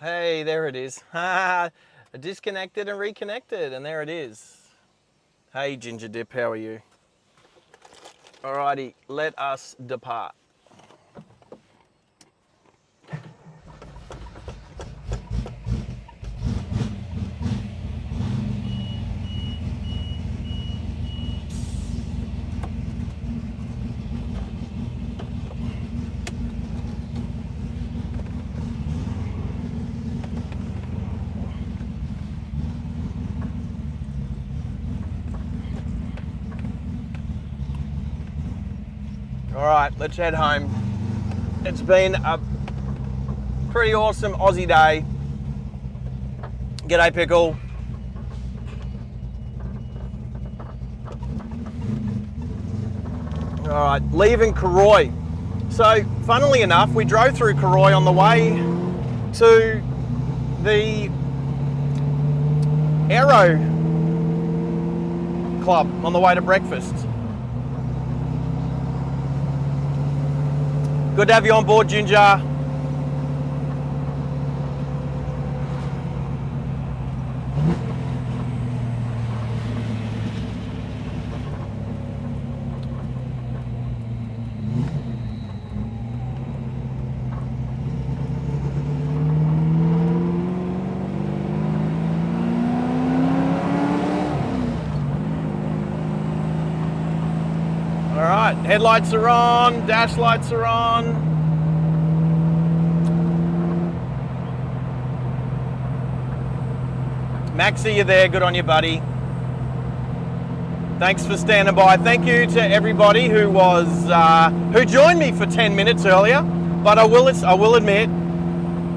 Hey, there it is. Disconnected and reconnected, and there it is. Hey, Ginger Dip, how are you? Alrighty, let us depart. Alright, let's head home. It's been a pretty awesome Aussie day. G'day, Pickle. Alright, leaving Cooroy. So, funnily enough, we drove through Cooroy on the way to the Aero Club on the way to breakfast. Good to have you on board, Ginger. All right, headlights are on, dash lights are on. Maxie, you there? Good on you, buddy. Thanks for standing by. Thank you to everybody who joined me for 10 minutes earlier. But I will admit,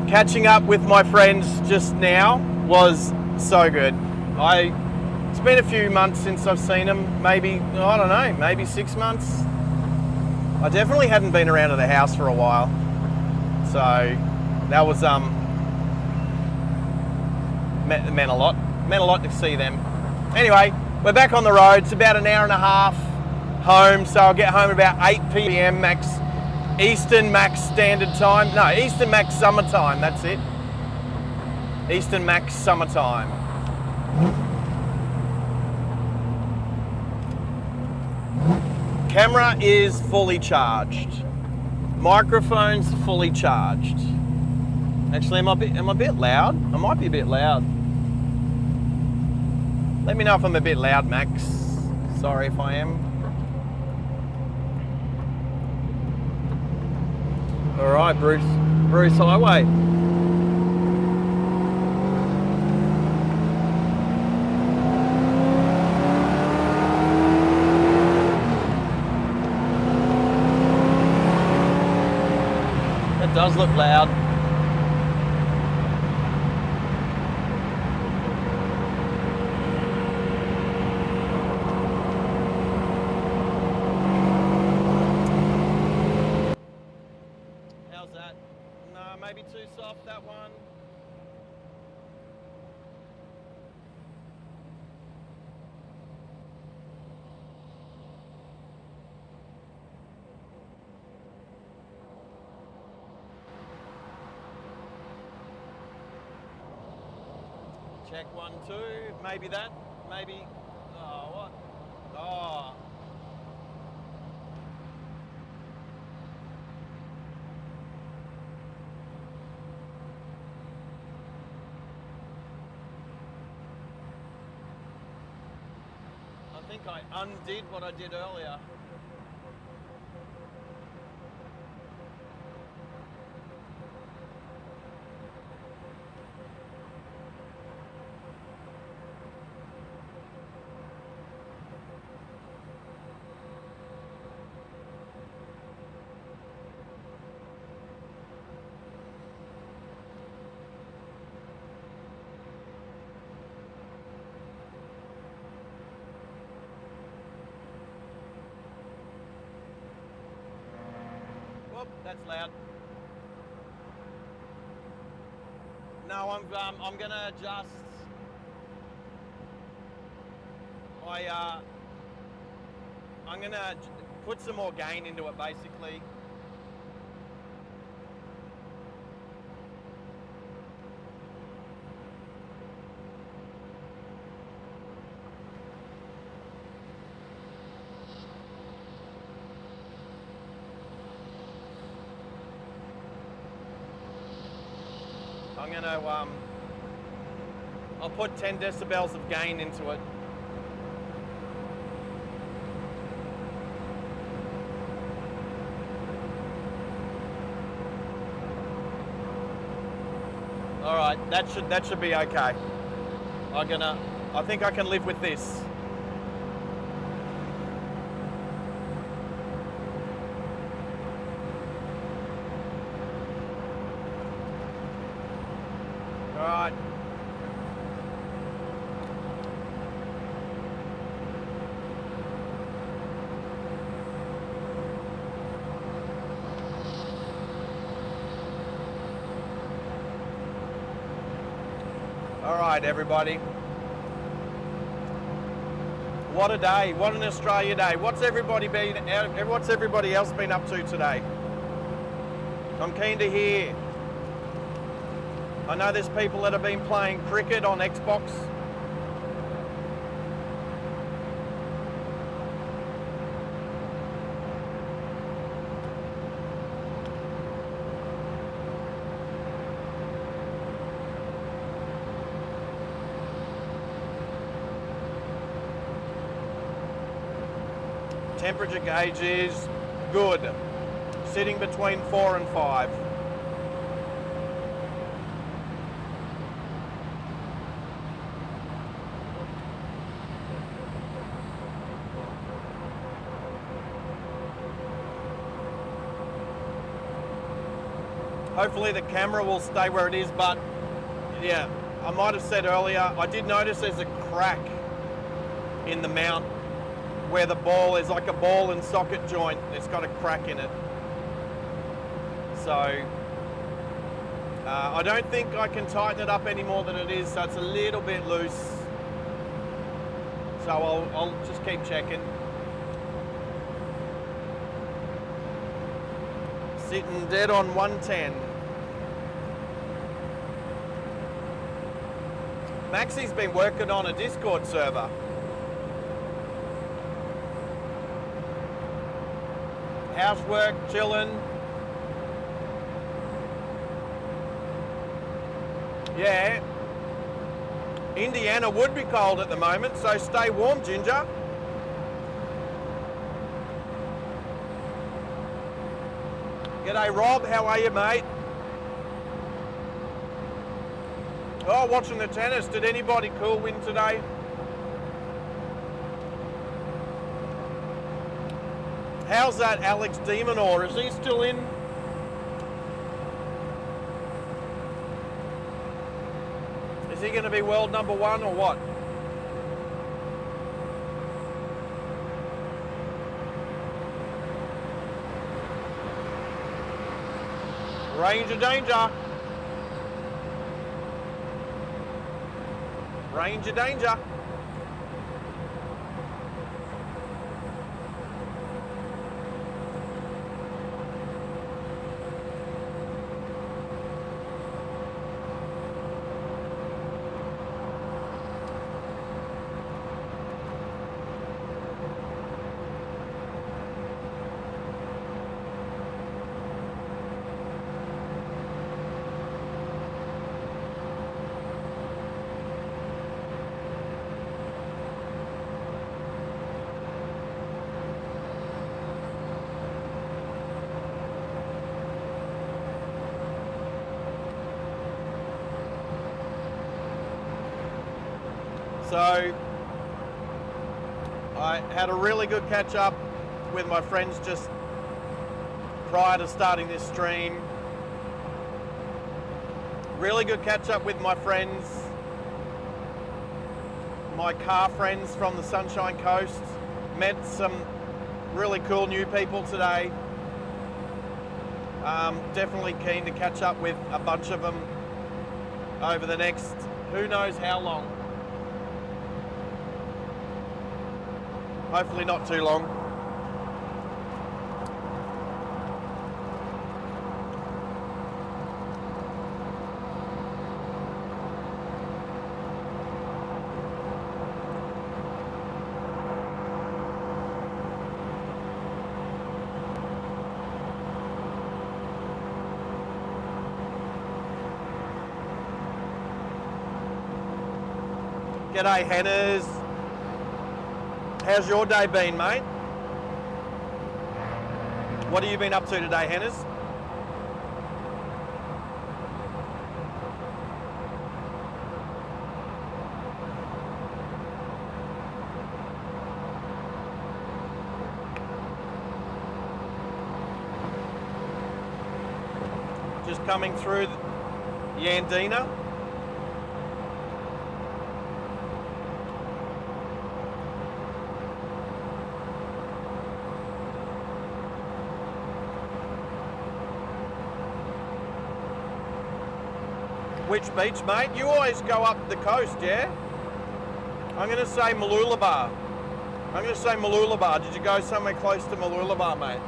catching up with my friends just now was so good. It's been a few months since I've seen them. Maybe, I don't know, maybe 6 months. I definitely hadn't been around to the house for a while. So that was meant a lot. Meant a lot to see them. Anyway, we're back on the road. It's about an hour and a half home, so I'll get home at about 8 p.m. max Eastern max standard time. No, Eastern max summertime, that's it. Eastern max summertime. Camera is fully charged. Microphone's fully charged. Actually, am I a bit loud? I might be a bit loud. Let me know if I'm a bit loud, Max. Sorry if I am. All right, Bruce Highway. That does look loud. Maybe too soft, that one. Check 1, 2, maybe that, maybe, oh, what? Oh. I think I undid what I did earlier. That's loud. No, I'm gonna adjust. I'm gonna put some more gain into it, basically. I'm going to, I'll put 10 decibels of gain into it. All right, that should be okay. I think I can live with this. All right. All right, everybody. What a day! What an Australia day! What's everybody else been up to today? I'm keen to hear. I know there's people that have been playing cricket on Xbox. Temperature gauge is good, sitting between 4 and 5. Hopefully the camera will stay where it is, but yeah, I might have said earlier, I did notice there's a crack in the mount where the ball is like a ball and socket joint. It's got a crack in it. So I don't think I can tighten it up any more than it is, so it's a little bit loose. So I'll just keep checking. Sitting dead on 110. Maxie's been working on a Discord server. Housework, chilling. Yeah. Indiana would be cold at the moment, so stay warm, Ginger. G'day, Rob. How are you, mate? Oh, watching the tennis. Did anybody cool win today? How's that Alex Demonor? Is he still in? Is he going to be world number 1 or what? Range of danger. Range of danger. So I had a really good catch up with my friends just prior to starting this stream. Really good catch up with my friends, my car friends from the Sunshine Coast. Met some really cool new people today. Definitely keen to catch up with a bunch of them over the next who knows how long. Hopefully not too long. G'day, Henners. How's your day been, mate? What have you been up to today, Henners? Just coming through Yandina. Which beach, mate? You always go up the coast, yeah? I'm going to say Mooloolaba. I'm going to say Mooloolaba. Did you go somewhere close to Mooloolaba, mate?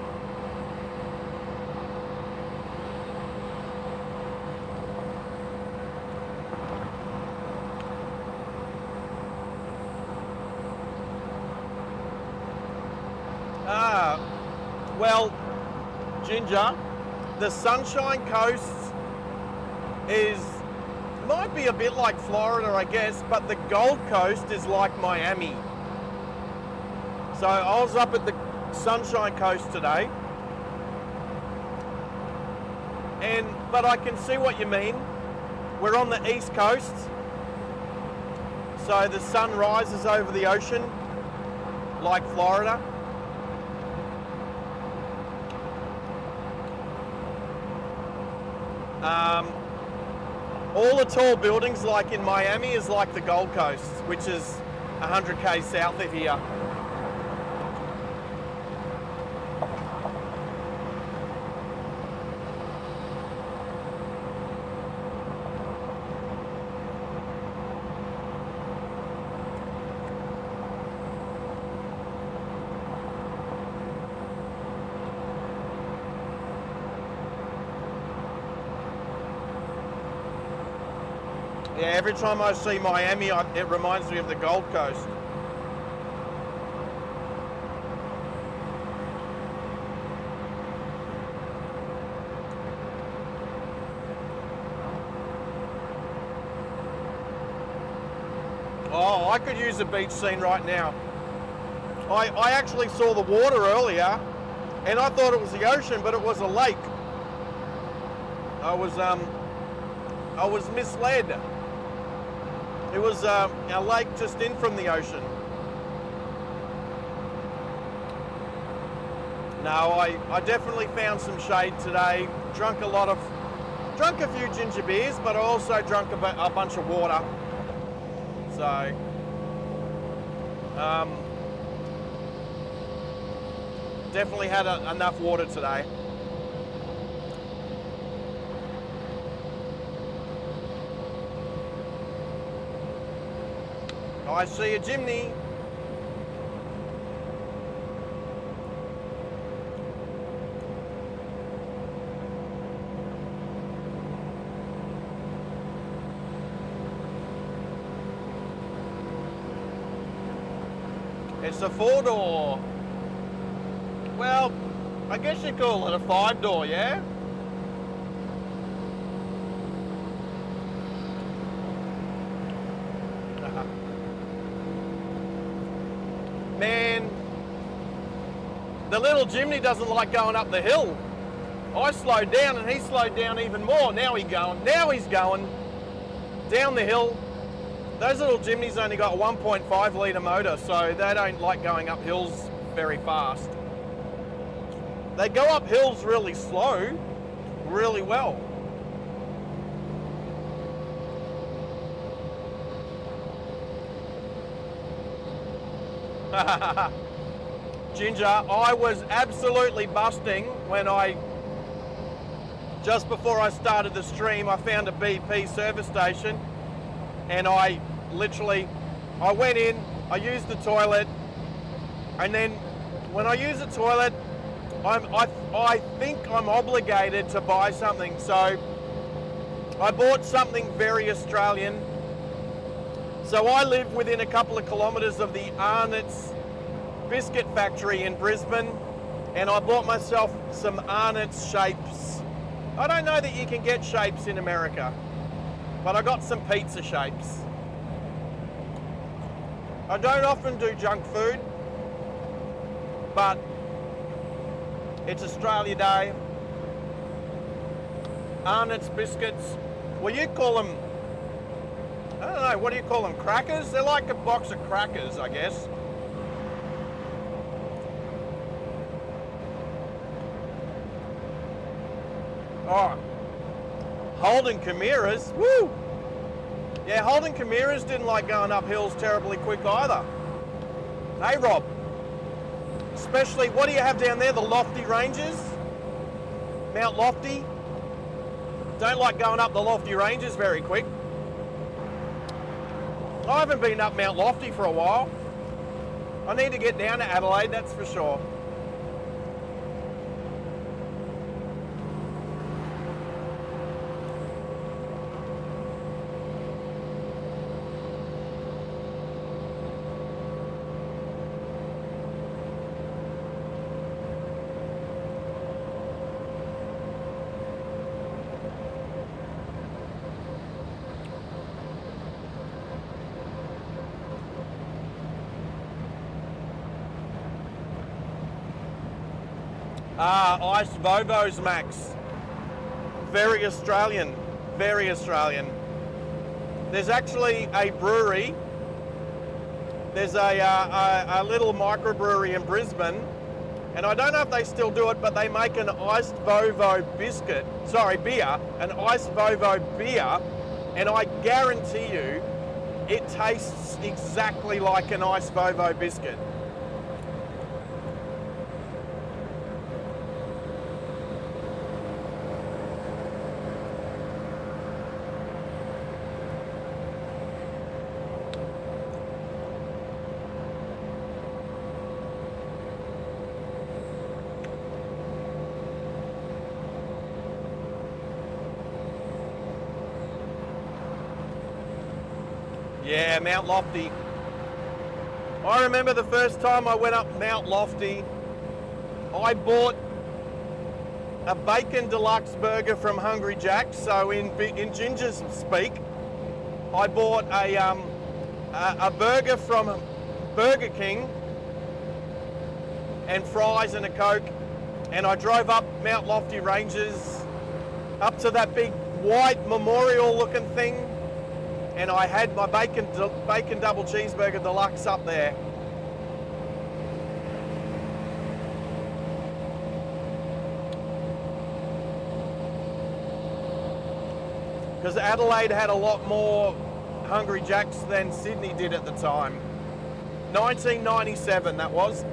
Well, Ginger, the Sunshine Coast might be a bit like Florida, I guess, but the Gold Coast is like Miami. So I was up at the Sunshine Coast today, but I can see what you mean. We're on the East Coast, so the sun rises over the ocean like Florida. All the tall buildings like in Miami is like the Gold Coast, which is 100k south of here. Yeah, every time I see Miami, it reminds me of the Gold Coast. Oh, I could use a beach scene right now. I actually saw the water earlier, and I thought it was the ocean, but it was a lake. I was misled. It was a lake just in from the ocean. No, I definitely found some shade today. Drunk a few ginger beers, but I also drank a bunch of water. So, definitely had enough water today. I see a chimney. It's a 4-door. Well, I guess you call it a 5-door, yeah? Man, the little Jimny doesn't like going up the hill. I slowed down and he slowed down even more. Now he's going down the hill. Those little Jimnys only got a 1.5 litre motor, so they don't like going up hills very fast. They go up hills really slow, really well. Ginger, I was absolutely busting when just before I started the stream, I found a BP service station, and I went in, I used the toilet, and then when I use the toilet, I think I'm obligated to buy something, so I bought something very Australian. So I live within a couple of kilometres of the Arnott's biscuit factory in Brisbane, and I bought myself some Arnott's shapes. I don't know that you can get shapes in America, but I got some pizza shapes. I don't often do junk food, but it's Australia Day. Arnott's biscuits. Well, you call them, I don't know, what do you call them? Crackers? They're like a box of crackers, I guess. Oh, Holden Chimera's, woo! Yeah, Holden Chimera's didn't like going up hills terribly quick either. Hey, Rob. Especially, what do you have down there? The Lofty Ranges? Mount Lofty? Don't like going up the Lofty Ranges very quick. I haven't been up Mount Lofty for a while. I need to get down to Adelaide, that's for sure. Ice Vovos, Max. Very Australian, very Australian. There's actually a brewery. There's a little microbrewery in Brisbane, and I don't know if they still do it, but they make an iced Vovo beer, an iced Vovo beer, and I guarantee you, it tastes exactly like an iced Vovo biscuit. Yeah, Mount Lofty. I remember the first time I went up Mount Lofty, I bought a bacon deluxe burger from Hungry Jack's. So in Ginger's speak, I bought a burger from Burger King and fries and a Coke, and I drove up Mount Lofty Ranges up to that big white memorial looking thing, and I had my bacon double cheeseburger deluxe up there. Because Adelaide had a lot more Hungry Jacks than Sydney did at the time. 1997 that was.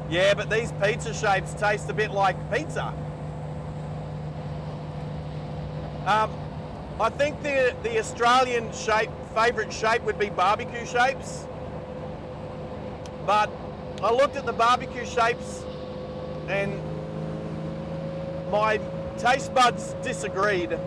Yeah, but these pizza shapes taste a bit like pizza. I think the Australian favourite shape would be barbecue shapes. But I looked at the barbecue shapes and my taste buds disagreed.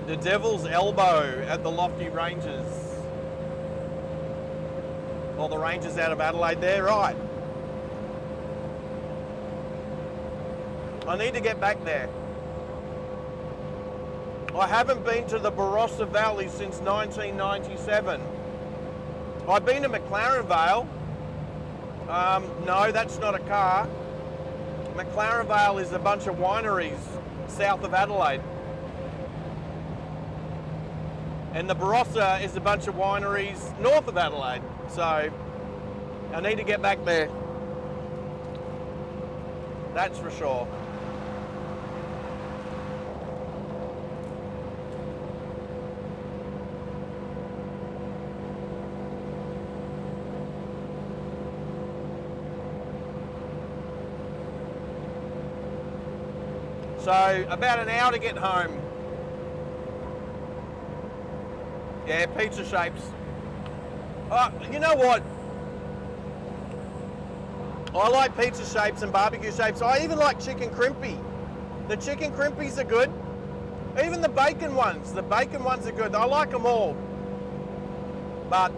The Devil's Elbow at the Lofty Ranges. Or the Ranges out of Adelaide there, right. I need to get back there. I haven't been to the Barossa Valley since 1997. I've been to McLaren Vale. No, that's not a car. McLaren Vale is a bunch of wineries south of Adelaide. And the Barossa is a bunch of wineries north of Adelaide. So I need to get back there. That's for sure. So about an hour to get home. Yeah, pizza shapes. You know what? I like pizza shapes and barbecue shapes. I even like chicken crimpy. The chicken crimpies are good. Even the bacon ones. The bacon ones are good. I like them all. But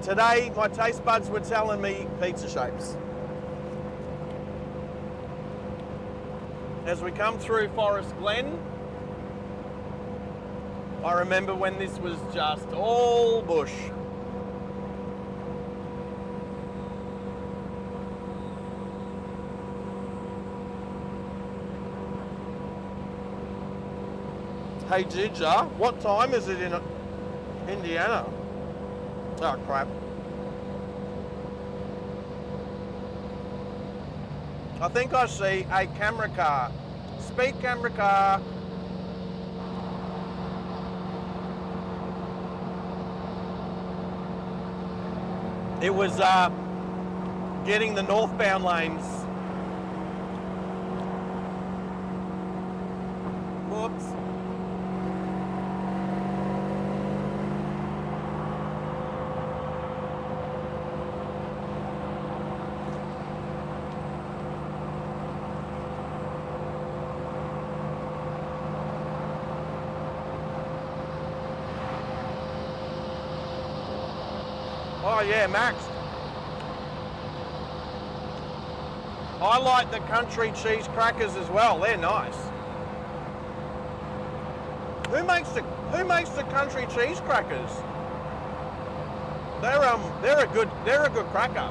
today, my taste buds were telling me pizza shapes. As we come through Forest Glen, I remember when this was just all bush. Hey Ginger, what time is it in Indiana? Oh crap. I think I see a camera car. Speed camera car. It was getting the northbound lanes. Whoops. Oh yeah, Max. I like the country cheese crackers as well. They're nice. Who makes the country cheese crackers? They're a good cracker.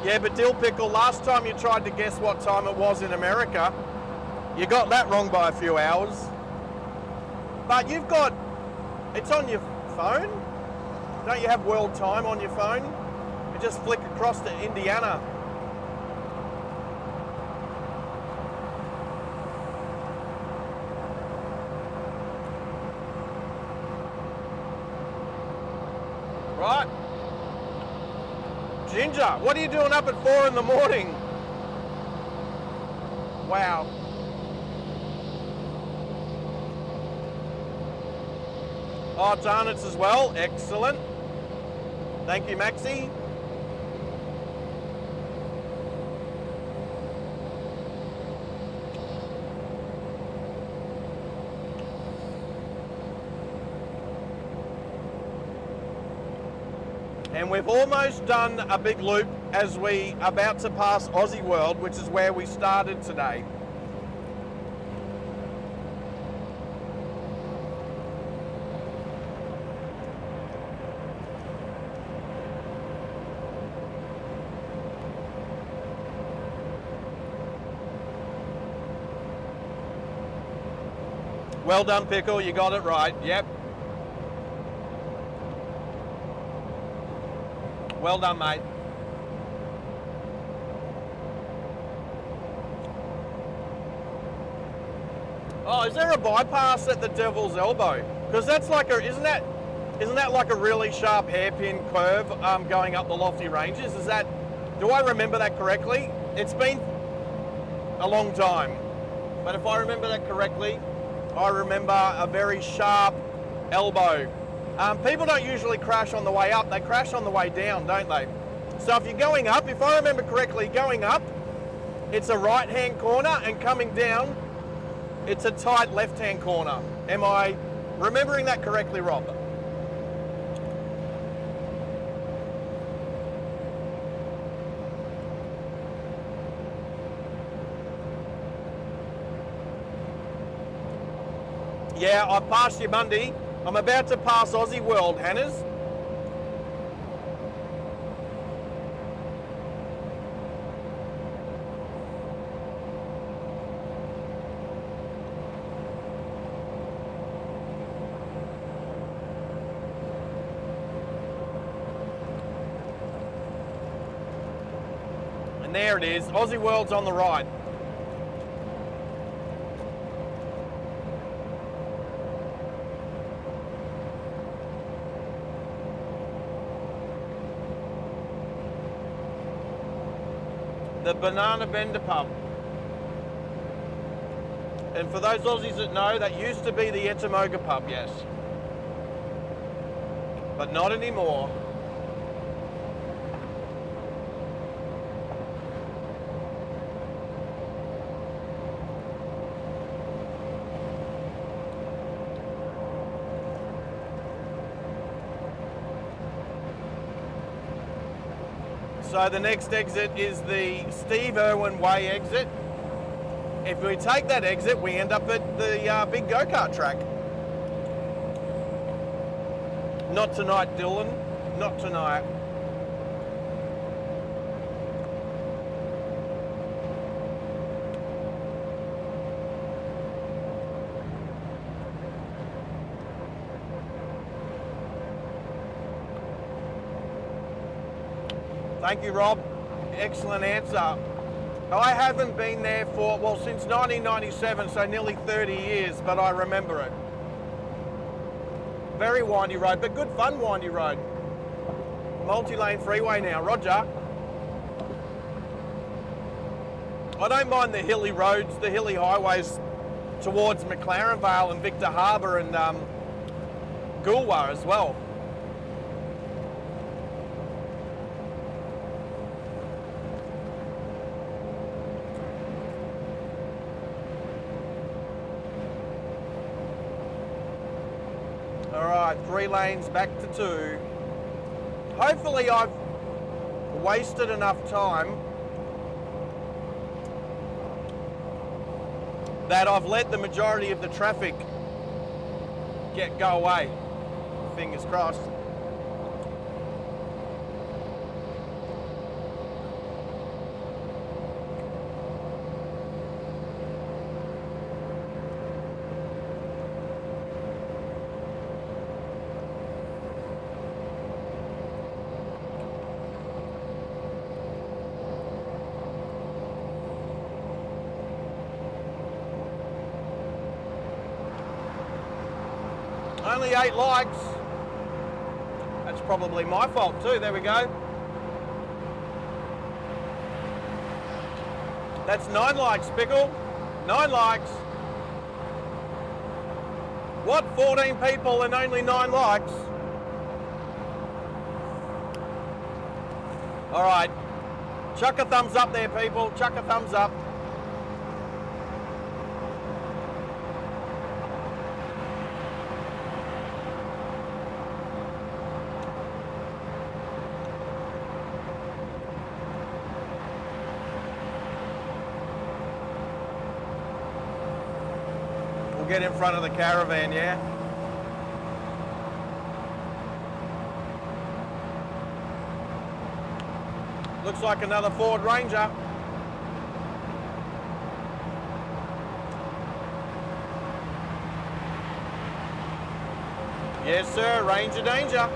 Yeah, but dill pickle, last time you tried to guess what time it was in America, you got that wrong by a few hours. But it's on your phone. Don't you have world time on your phone? You just flick across to Indiana. Right. Ginger, what are you doing up at 4 in the morning? Wow. Oh, donuts as well. Excellent. Thank you, Maxie. And we've almost done a big loop as we are about to pass Aussie World, which is where we started today. Well done, Pickle, you got it right, yep. Well done, mate. Oh, is there a bypass at the Devil's Elbow? Because that's like isn't that like a really sharp hairpin curve going up the lofty ranges? Do I remember that correctly? It's been a long time, but if I remember that correctly, I remember a very sharp elbow. People don't usually crash on the way up, they crash on the way down, don't they? So if you're going up, if I remember correctly, going up, it's a right-hand corner, and coming down, it's a tight left-hand corner. Am I remembering that correctly, Rob? Yeah, I've passed you Monday. I'm about to pass Aussie World, Hannah's. And there it is, Aussie World's on the right. The Banana Bender pub. And for those Aussies that know, that used to be the Etamoga pub, yes. But not anymore. So the next exit is the Steve Irwin Way exit. If we take that exit, we end up at the big go-kart track. Not tonight, Dylan. Not tonight. Thank you, Rob. Excellent answer. I haven't been there for, well, since 1997, so nearly 30 years, but I remember it. Very windy road, but good fun windy road. Multi-lane freeway now, Roger. I don't mind the hilly roads, the hilly highways towards McLaren Vale and Victor Harbour and Goolwa as well. Alright, 3 lanes back to 2. Hopefully I've wasted enough time that I've let the majority of the traffic go away. Fingers crossed. Only 8 likes. That's probably my fault too. There we go. That's 9 likes, Pickle. 9 likes. What? 14 people and only 9 likes? All right. Chuck a thumbs up there, people. Chuck a thumbs up. Get in front of the caravan, yeah? Looks like another Ford Ranger. Yes, sir, Ranger danger.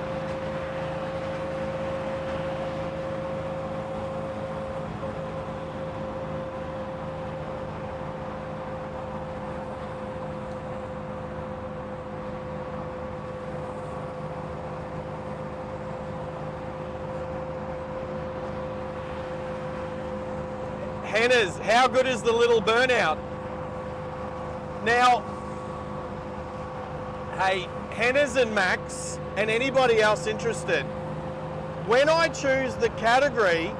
Hannah's, how good is the little burnout? Now, hey, Hannah's and Max and anybody else interested, when I choose the category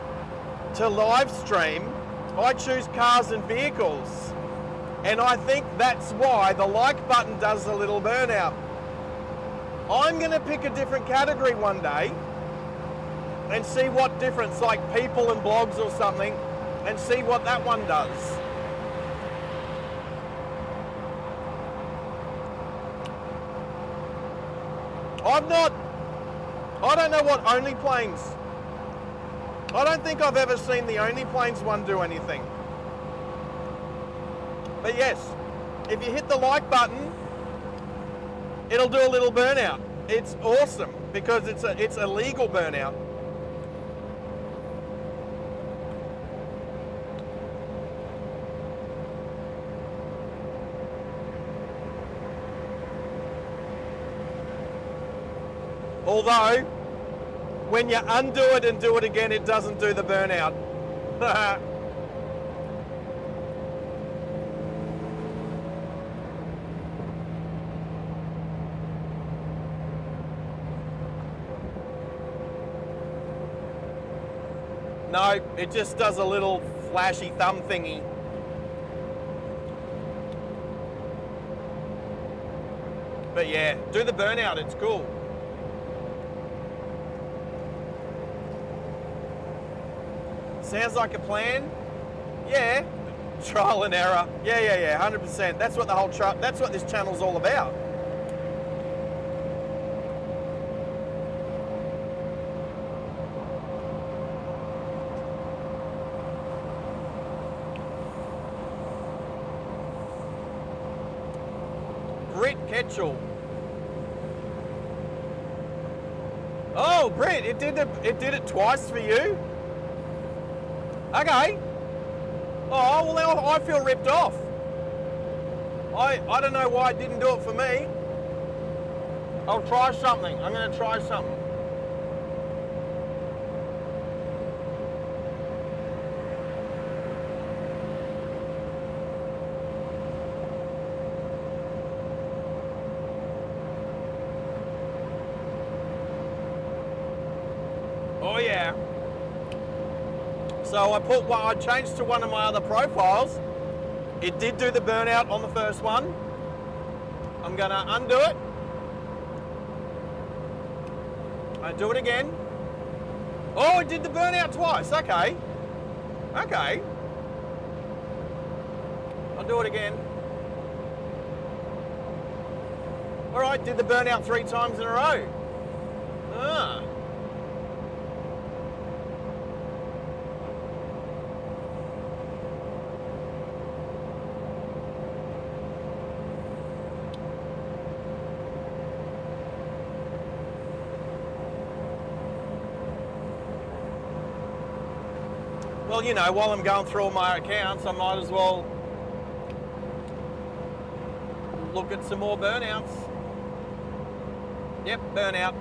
to live stream, I choose cars and vehicles. And I think that's why the like button does the little burnout. I'm going to pick a different category one day and see what difference, like people and blogs or something, and see what that one does. I don't know what Only Planes. I don't think I've ever seen the Only Planes one do anything. But yes, if you hit the like button, it'll do a little burnout. It's awesome because it's a legal burnout. Although, when you undo it and do it again, it doesn't do the burnout. No, it just does a little flashy thumb thingy. But yeah, do the burnout, it's cool. Sounds like a plan. Yeah, trial and error. Yeah, 100%. That's what that's what this channel's all about. Brit Ketchell. Oh, Brit, it did it twice for you. Okay. Oh, well now I feel ripped off. I don't know why it didn't do it for me. I'll try something. I'm going to try something. Oh yeah. So I changed to one of my other profiles. It did do the burnout on the first one. I'm gonna undo it. I do it again. Oh, it did the burnout twice. Okay. Okay. I'll do it again. All right, did the burnout 3 times in a row. Ah. Well, you know, while I'm going through all my accounts, I might as well look at some more burnouts. Yep, burnout.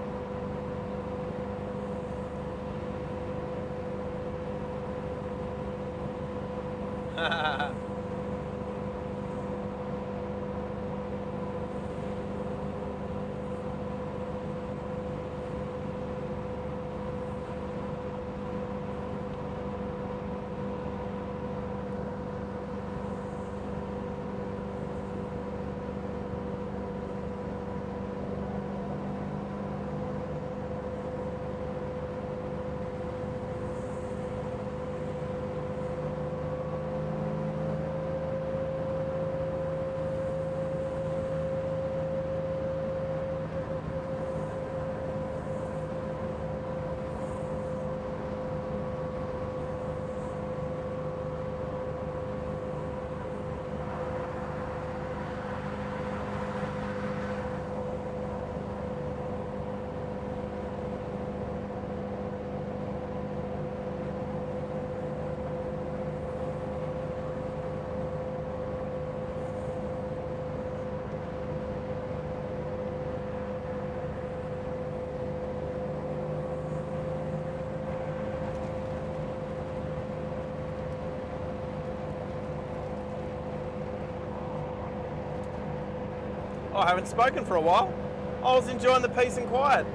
I haven't spoken for a while. I was enjoying the peace and quiet.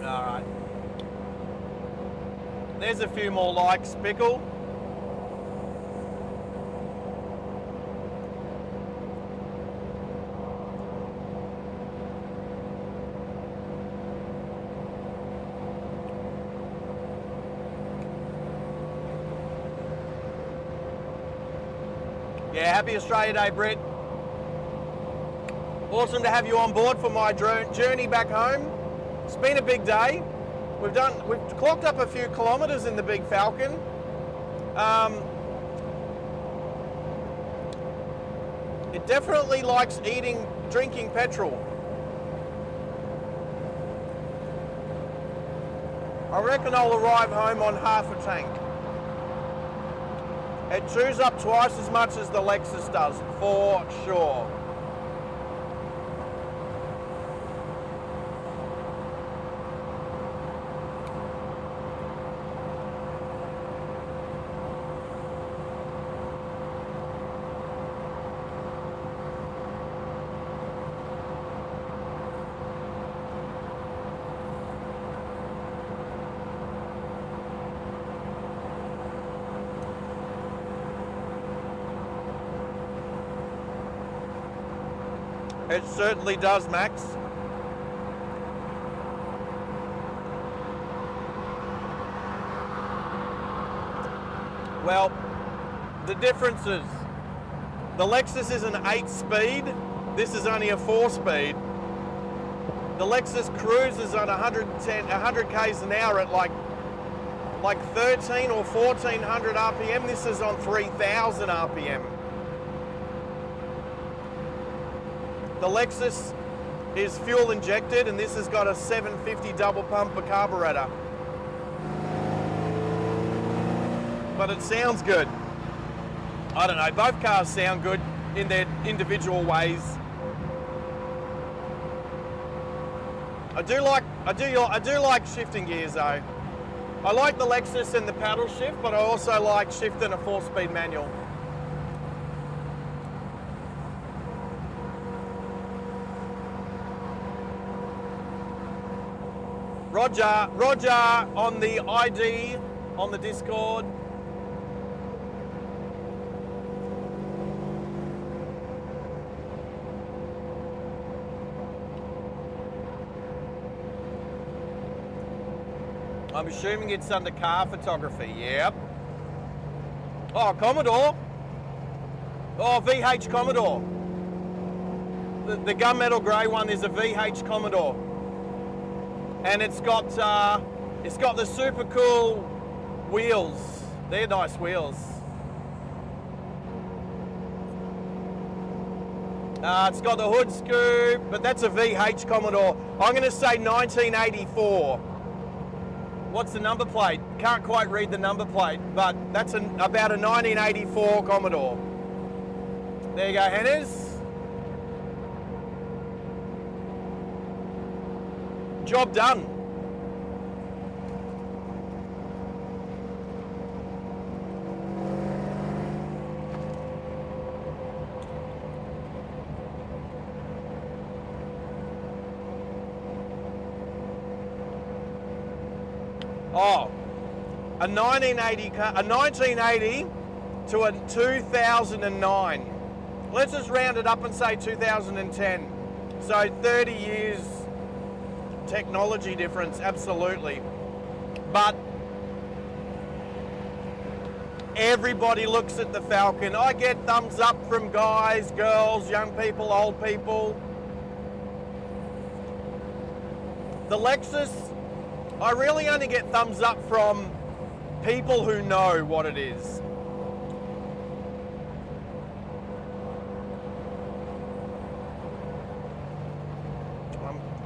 All right. There's a few more likes, Pickle. Yeah, happy Australia Day, Britt. Awesome to have you on board for my journey back home. It's been a big day. We've clocked up a few kilometres in the Big Falcon. It definitely likes drinking petrol. I reckon I'll arrive home on half a tank. It chews up twice as much as the Lexus does, for sure. It certainly does, Max. Well, the difference is the Lexus is an 8-speed. This is only a 4-speed. The Lexus cruises on 100 k's an hour at like 13 or 1400 RPM. This is on 3000 RPM. The Lexus is fuel injected, and this has got a 750 double pumper carburetor. But it sounds good. I don't know, both cars sound good in their individual ways. I do like shifting gears though. I like the Lexus and the paddle shift, but I also like shifting a 4-speed manual. Roger on the ID, on the Discord. I'm assuming it's under car photography, yep. Oh, Commodore. Oh, VH Commodore. The gunmetal grey one is a VH Commodore. And it's got the super cool wheels. They're nice wheels. It's got the hood scoop, but that's a VH Commodore. I'm going to say 1984. What's the number plate? Can't quite read the number plate, but that's about a 1984 Commodore. There you go, Henners. Job done. Oh, a 1980 to a 2009. Let's just round it up and say 2010. So 30 years technology difference, absolutely. But everybody looks at the Falcon. I get thumbs up from guys, girls, young people, old people. The Lexus, I really only get thumbs up from people who know what it is.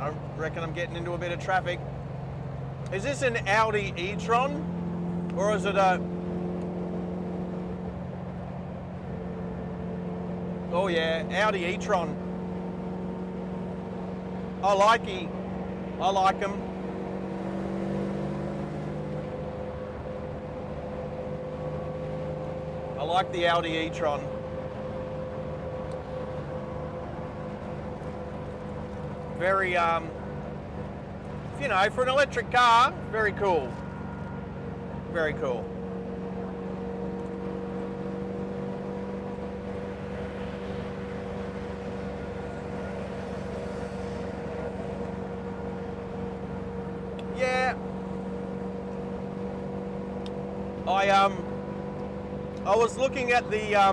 I reckon I'm getting into a bit of traffic. Is this an Audi e-tron? Or is it a... Oh yeah, Audi e-tron. I like them. I like the Audi e-tron. Very, you know, for an electric car, very cool. Very cool. Yeah. I was looking at the, I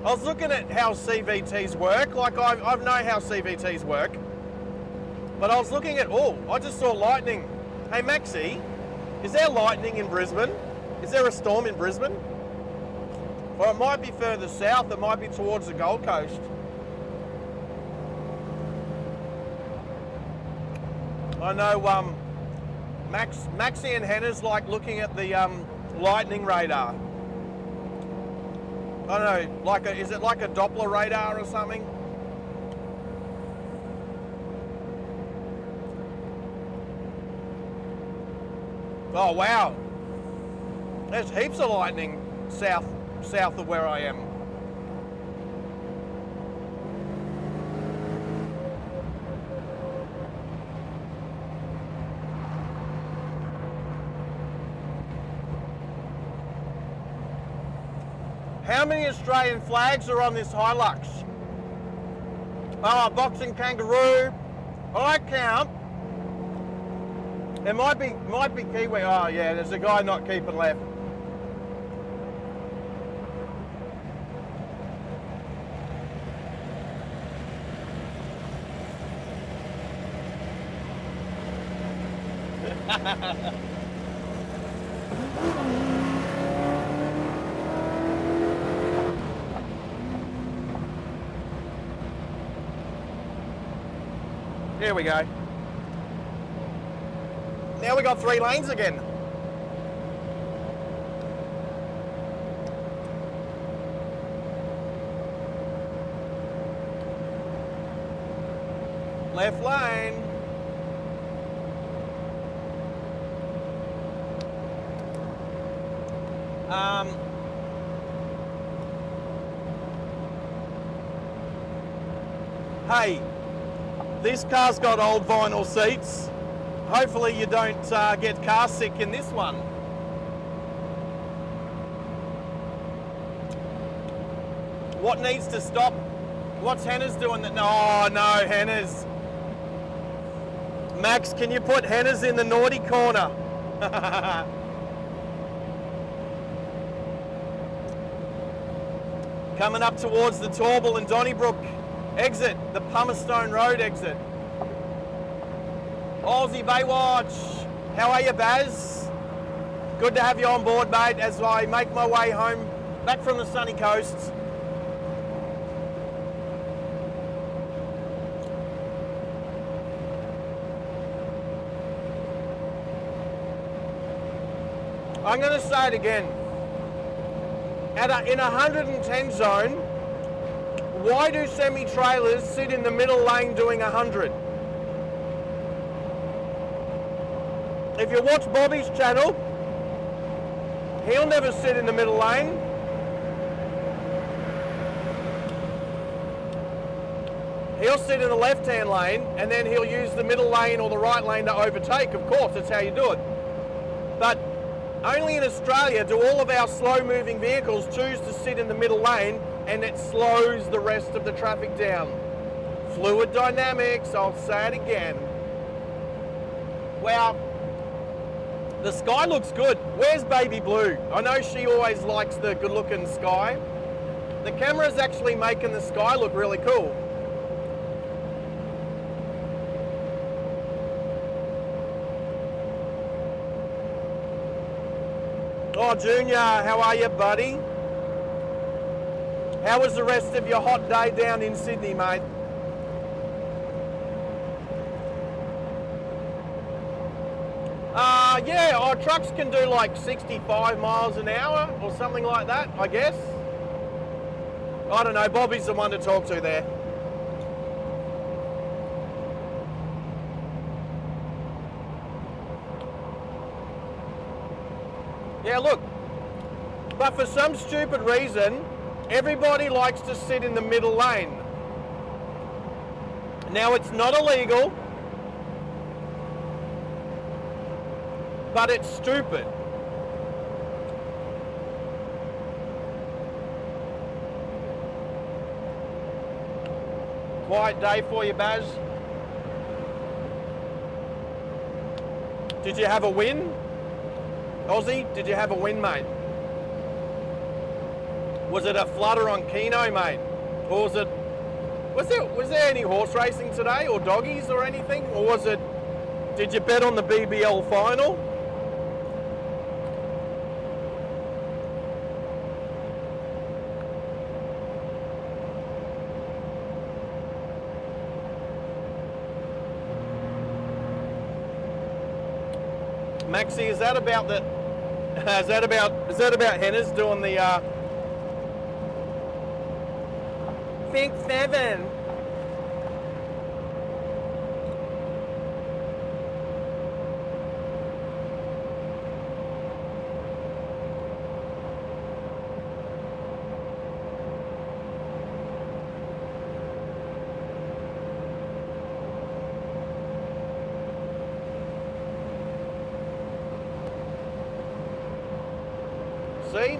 was looking at how CVTs work. Like I know how CVTs work. But I was looking at, oh, I just saw lightning. Hey, Maxie, is there lightning in Brisbane? Is there a storm in Brisbane? Or it might be further south, it might be towards the Gold Coast. I know Maxie and Hannah's like looking at the lightning radar. I don't know, is it like a Doppler radar or something? Oh wow, there's heaps of lightning south of where I am. How many Australian flags are on this Hilux? Oh, boxing kangaroo. I count. It might be Kiwi. Oh yeah, there's a guy not keeping left. Here we go. Now we got 3 lanes again. Left lane. Hey, this car's got old vinyl seats. Hopefully you don't get car sick in this one. What needs to stop? What's Hannah's doing that? Oh no, Hannah's. Max, can you put Hannah's in the naughty corner? Coming up towards the Torbil and Donnybrook exit, the Pumerstone Road exit. Aussie Baywatch, how are you, Baz? Good to have you on board, mate, as I make my way home back from the sunny coast. I'm going to say it again. In a 110 zone, why do semi-trailers sit in the middle lane doing 100? If you watch Bobby's channel, he'll never sit in the middle lane. He'll sit in the left-hand lane and then he'll use the middle lane or the right lane to overtake. Of course, that's how you do it. But only in Australia do all of our slow-moving vehicles choose to sit in the middle lane, and it slows the rest of the traffic down. Fluid dynamics, I'll say it again. Wow. The sky looks good. Where's Baby Blue? I know she always likes the good looking sky. The camera's actually making the sky look really cool. Oh, Junior, how are you, buddy? How was the rest of your hot day down in Sydney, mate? Yeah, our trucks can do like 65 miles an hour or something like that, I guess. I don't know, Bobby's the one to talk to there. Yeah, look, but for some stupid reason, everybody likes to sit in the middle lane. Now, it's not illegal, but it's stupid. Quiet day for you, Baz. Did you have a win? Aussie, did you have a win, mate? Was it a flutter on Keno, mate? Or was there any horse racing today, or doggies or anything? Or was it, did you bet on the BBL final? Maxie, is that about Henna's doing the Big 7. See?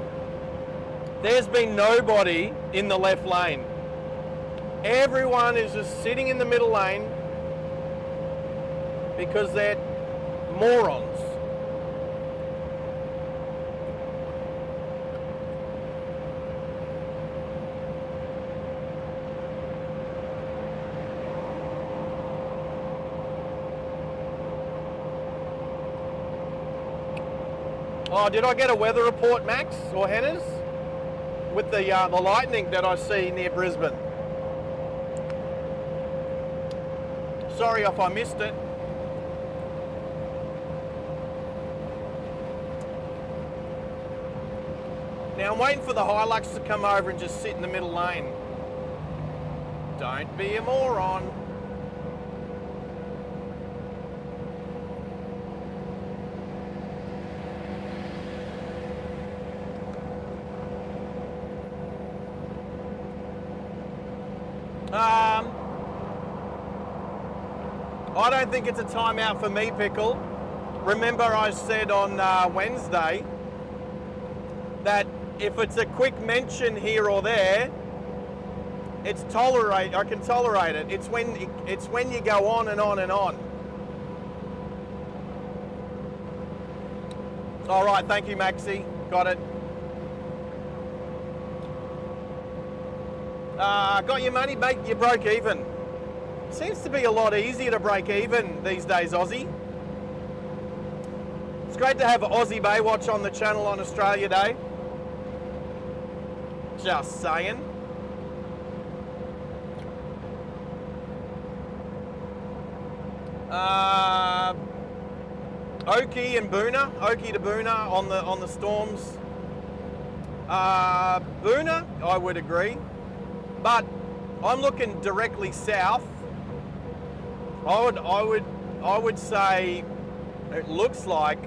There's been nobody in the left lane. Everyone is just sitting in the middle lane because they're morons. Oh, did I get a weather report, Max or Henners? With the lightning that I see near Brisbane. Sorry if I missed it. Now I'm waiting for the Hilux to come over and just sit in the middle lane. Don't be a moron. I don't think it's a timeout for me, Pickle. Remember I said on Wednesday that if it's a quick mention here or there, I can tolerate it. It's when you go on and on and on. All right, thank you, Maxie. Got it. Got your money, mate. You broke even. Seems to be a lot easier to break even these days, Aussie. It's great to have Aussie Baywatch on the channel on Australia Day. Just saying. Oki and Boona, Oki to Boona on the Storms. Boona, I would agree, but I'm looking directly south. I would say it looks like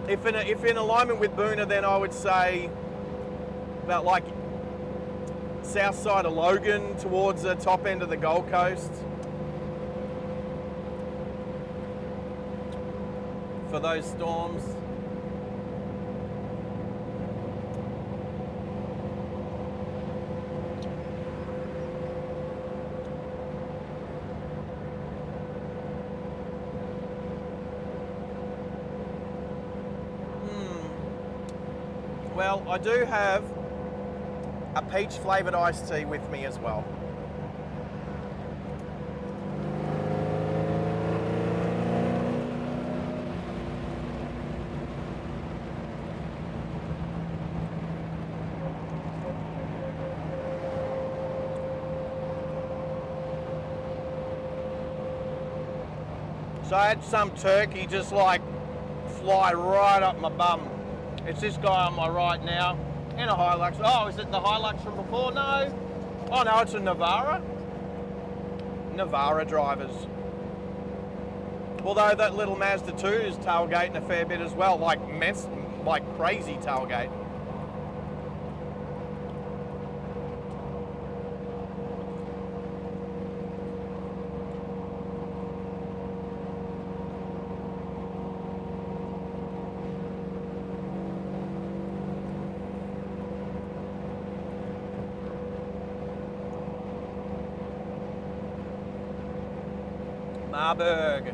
if in alignment with Boona, then I would say about like south side of Logan towards the top end of the Gold Coast for those storms. Well, I do have a peach flavoured iced tea with me as well. So I had some turkey just like fly right up my bum. It's this guy on my right now, in a Hilux. Oh, is it the Hilux from before? No. Oh no, it's a Navara. Navara drivers. Although that little Mazda 2 is tailgating a fair bit as well, like crazy tailgate. Marburg.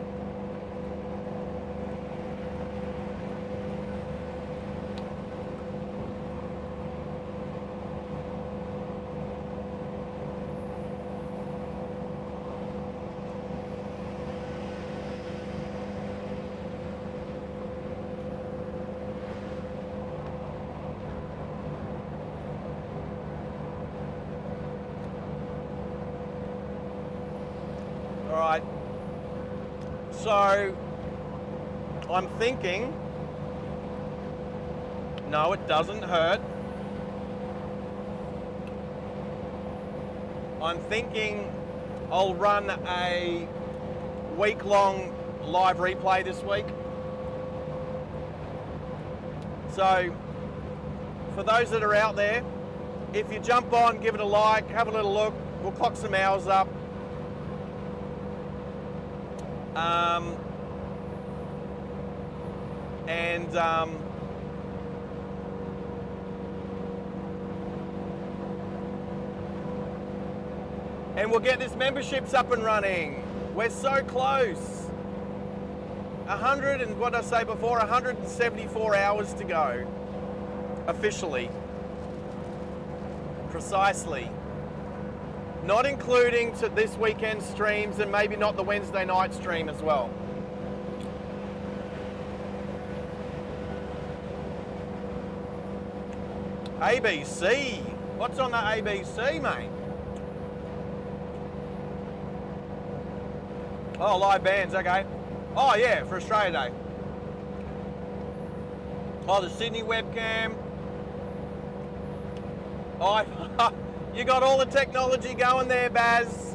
All right. So I'm thinking, no, it doesn't hurt. I'm thinking I'll run a week-long live replay this week. So, for those that are out there, if you jump on, give it a like, have a little look, we'll clock some hours up. And we'll get this memberships up and running. We're so close. 100 and what did I say before? 174 hours to go. Officially. Precisely. Not including to this weekend streams and maybe not the Wednesday night stream as well. ABC. What's on the ABC, mate? Oh, live bands, okay. Oh yeah, for Australia Day. Oh, the Sydney webcam. Oh, you got all the technology going there, Baz.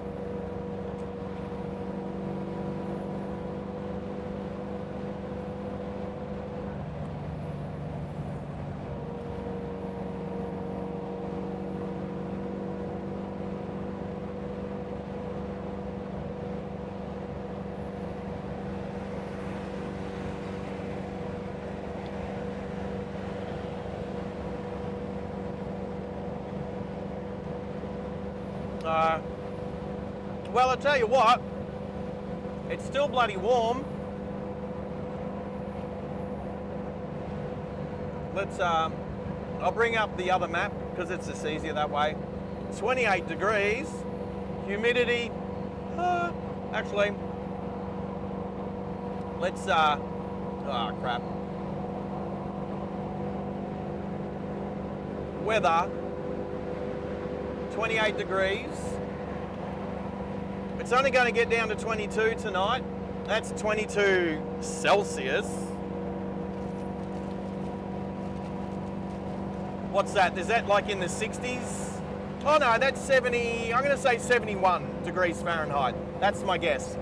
Well, I'll tell you what, it's still bloody warm. Let's, I'll bring up the other map because it's just easier that way. 28 degrees, humidity, actually, let's, oh crap. Weather, 28 degrees. It's only going to get down to 22 tonight. That's 22 Celsius. What's that? Is that like in the 60s? Oh no, that's 70, I'm going to say 71 degrees Fahrenheit. That's my guess.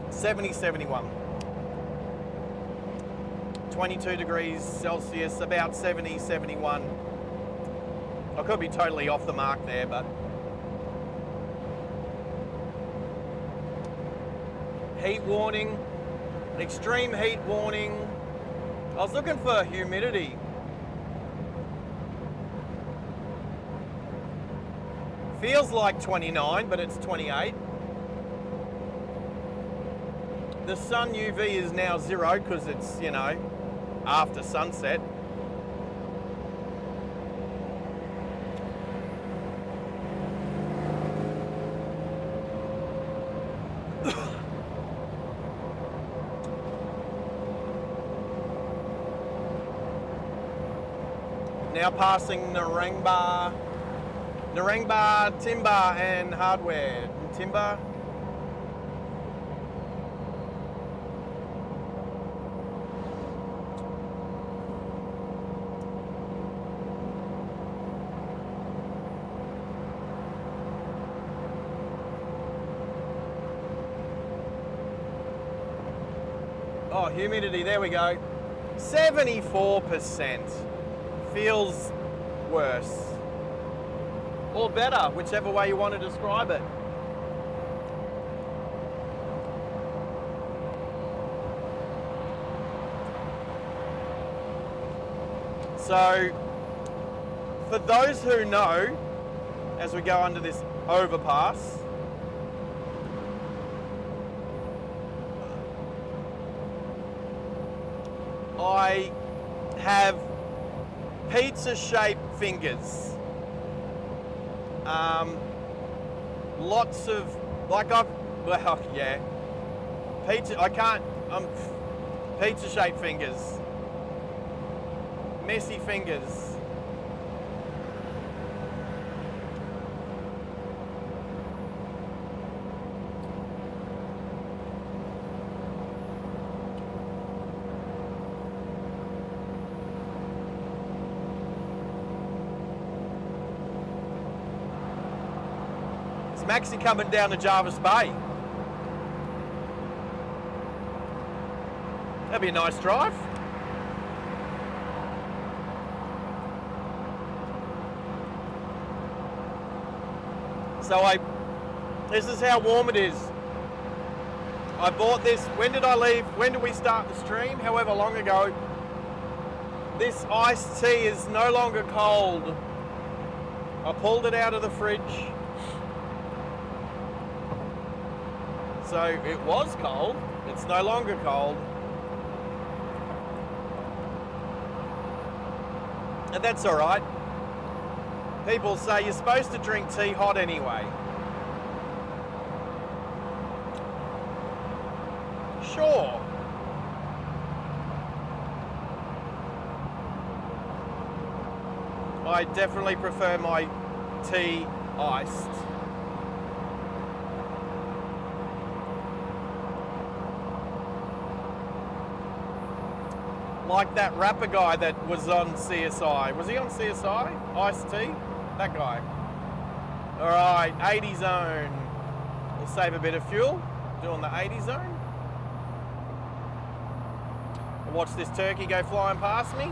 70, 71. 22 degrees Celsius, about 70, 71. I could be totally off the mark there, but heat warning, extreme heat warning. I was looking for humidity. Feels like 29, but it's 28. The sun UV is now 0 because it's, you know, after sunset. Now passing Narangba, Timber and Hardware. Timber. Oh, humidity, there we go. 74%. Feels worse. Or better, whichever way you want to describe it. So, for those who know, as we go under this overpass, I have pizza-shaped fingers. Lots of, like well, yeah. Pizza-shaped fingers. Messy fingers. Maxi coming down to Jarvis Bay. That'd be a nice drive. So this is how warm it is. I bought this, when did I leave? When did we start the stream? However long ago. This iced tea is no longer cold. I pulled it out of the fridge. So it was cold. It's no longer cold. And that's all right. People say you're supposed to drink tea hot anyway. Sure. I definitely prefer my tea iced. Like that rapper guy that was on CSI. Was he on CSI? Ice-T? That guy. All right, 80 zone. We'll save a bit of fuel doing the 80 zone. I'll watch this turkey go flying past me.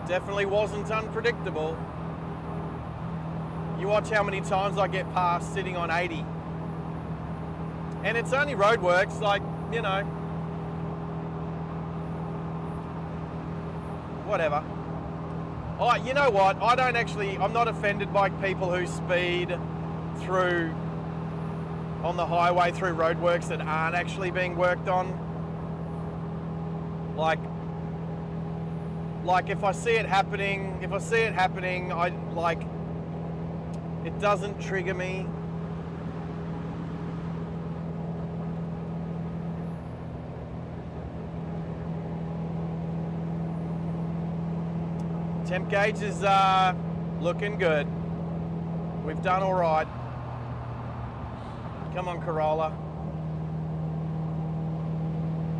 Definitely wasn't unpredictable. You watch how many times I get past sitting on 80. And it's only roadworks, like, you know. Whatever. Oh, you know what? I'm not offended by people who speed through on the highway through roadworks that aren't actually being worked on. Like if I see it happening, I like, it doesn't trigger me. Temp gauge is looking good. We've done all right. Come on, Corolla.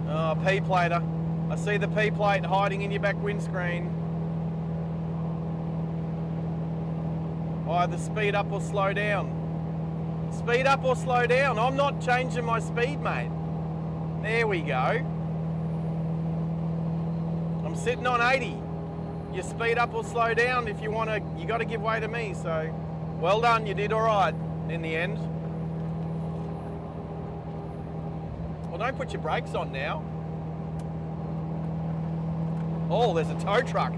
Oh, P-plater. I see the P-plate hiding in your back windscreen. Either speed up or slow down. Speed up or slow down. I'm not changing my speed, mate. There we go. I'm sitting on 80. You speed up or slow down if you want to. You got to give way to me. So, well done. You did all right in the end. Well, don't put your brakes on now. Oh, there's a tow truck.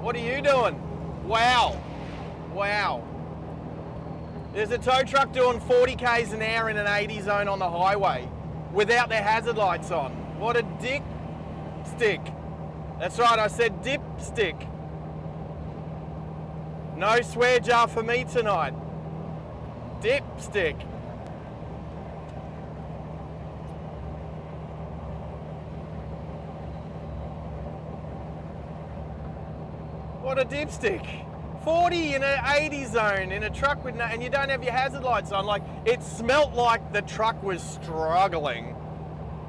What are you doing? Wow. Wow. There's a tow truck doing 40 k's an hour in an 80 zone on the highway without their hazard lights on. What a dick stick. That's right, I said dip stick. No swear jar for me tonight. Dip stick. What a dipstick. 40 in an 80 zone in a truck with no, and you don't have your hazard lights on. Like, it smelt like the truck was struggling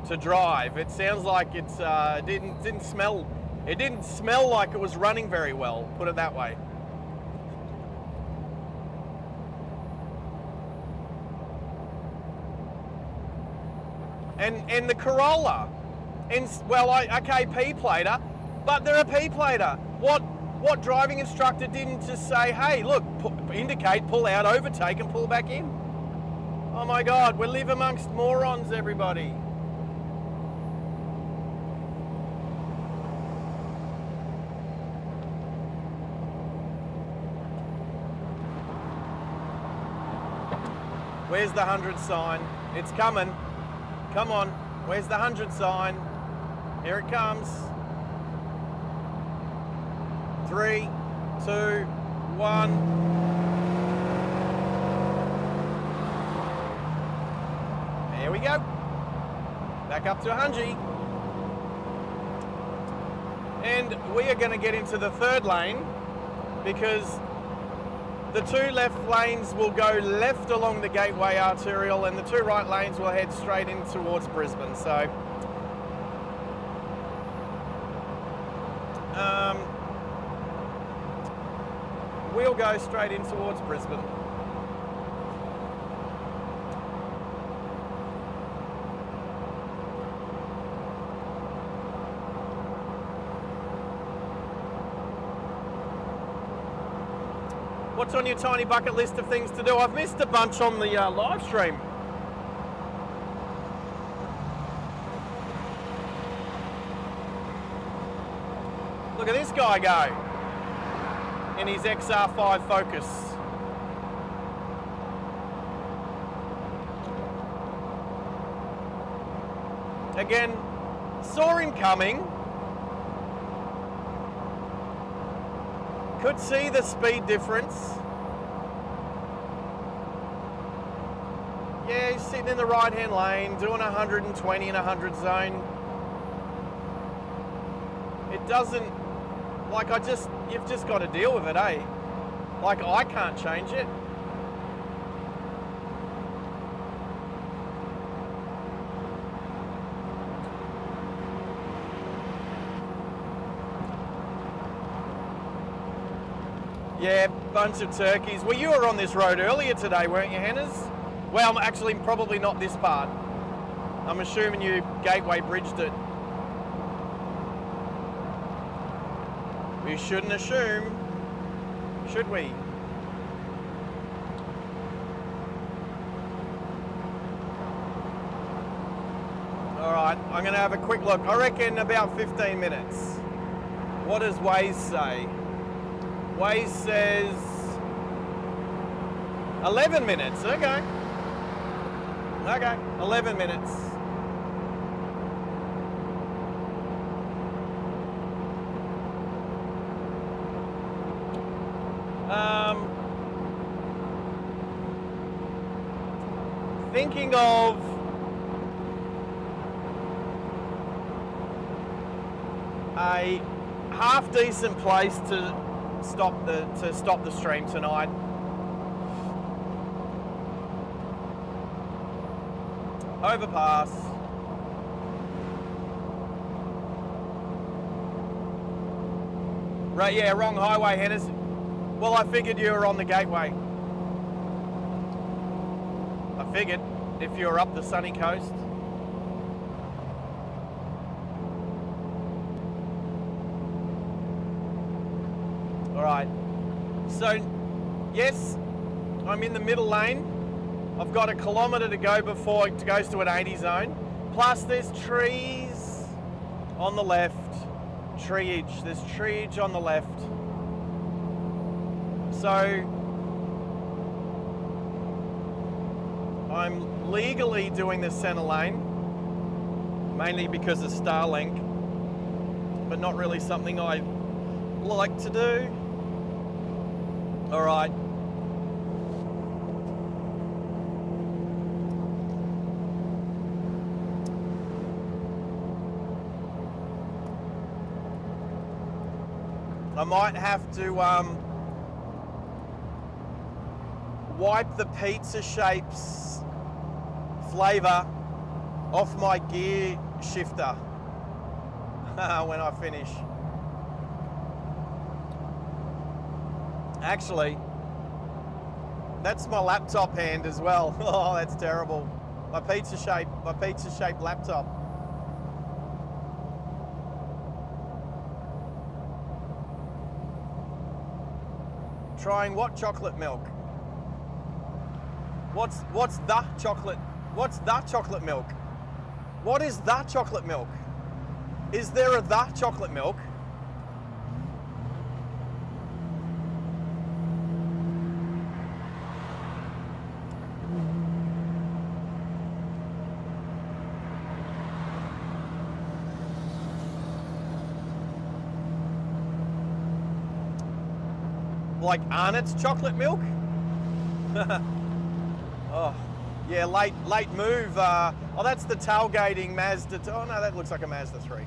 to drive. It sounds like it didn't smell like it was running very well, put it that way. And the Corolla, and well, okay, P-plater, but they're a P-plater. What driving instructor didn't just say, hey, look, indicate, pull out, overtake, and pull back in? Oh my God, we live amongst morons, everybody. Where's the 100 sign? It's coming. Come on, where's the 100 sign? Here it comes. 3, 2, 1. There we go. Back up to 100. And we are going to get into the third lane because the 2 left lanes will go left along the Gateway Arterial and the 2 right lanes will head straight in towards Brisbane. So We'll go straight in towards Brisbane. What's on your tiny bucket list of things to do? I've missed a bunch on the live stream. Look at this guy go in his XR5 Focus. Again, saw him coming. Could see the speed difference. Yeah, he's sitting in the right-hand lane, doing 120 in a 100 zone. It doesn't, like you've just got to deal with it, eh? Like I can't change it. Yeah, bunch of turkeys. Well, you were on this road earlier today, weren't you, Hannahs? Well, actually, probably not this part. I'm assuming you gateway bridged it. We shouldn't assume, should we? All right, I'm going to have a quick look. I reckon about 15 minutes. What does Waze say? Waze says 11 minutes. Okay. Okay, 11 minutes. Thinking of a half decent place to stop the stream tonight. Overpass. Right, yeah, wrong highway, Henners. Well, I figured you were on the gateway. I figured if you were up the sunny coast. All right. So, yes, I'm in the middle lane. I've got a kilometre to go before it goes to an 80 zone. Plus there's trees on the left. Treeage. There's treeage on the left. So I'm legally doing the centre lane, mainly because of Starlink, but not really something I like to do. All right. I might have to wipe the pizza shapes flavour off my gear shifter when I finish. Actually, that's my laptop hand as well. Oh, that's terrible. My pizza shaped laptop. Trying what chocolate milk? What's the chocolate? What's the chocolate milk? What is the chocolate milk? Is there a the chocolate milk? Like Arnott's chocolate milk? Oh, yeah, late move. Oh, that's the tailgating Mazda. Oh no, that looks like a Mazda 3.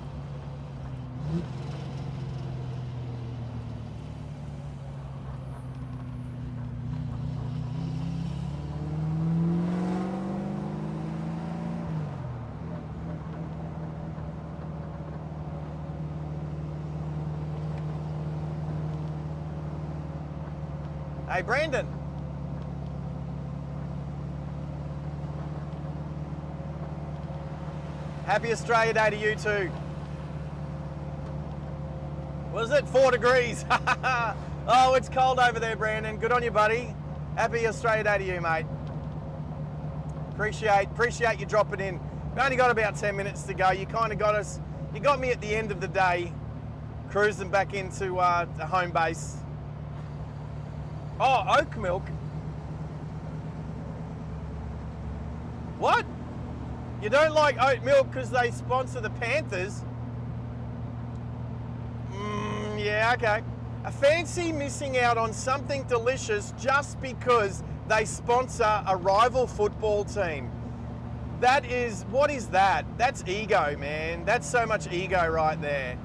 Hey, Brandon. Happy Australia Day to you too. Was it 4 degrees? Oh, it's cold over there, Brandon. Good on you, buddy. Happy Australia Day to you, mate. Appreciate you dropping in. We only got about 10 minutes to go. You kind of got us. You got me at the end of the day, cruising back into the home base. Oh, oat milk. What? You don't like oat milk because they sponsor the Panthers? Yeah, okay. A fancy missing out on something delicious just because they sponsor a rival football team. What is that? That's ego, man. That's so much ego right there.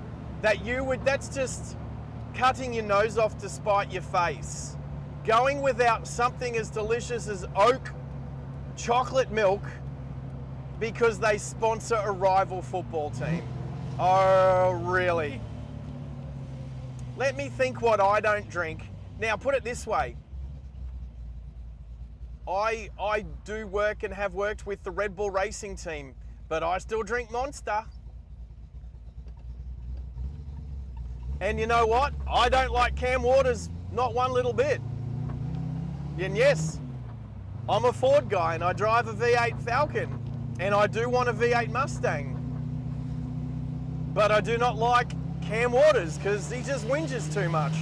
That's just cutting your nose off to spite your face. Going without something as delicious as oat chocolate milk because they sponsor a rival football team. Oh, really? Let me think what I don't drink. Now, put it this way. I do work and have worked with the Red Bull racing team, but I still drink Monster. And you know what? I don't like Cam Waters, not one little bit. And yes, I'm a Ford guy and I drive a V8 Falcon and I do want a V8 Mustang. But I do not like Cam Waters because he just whinges too much.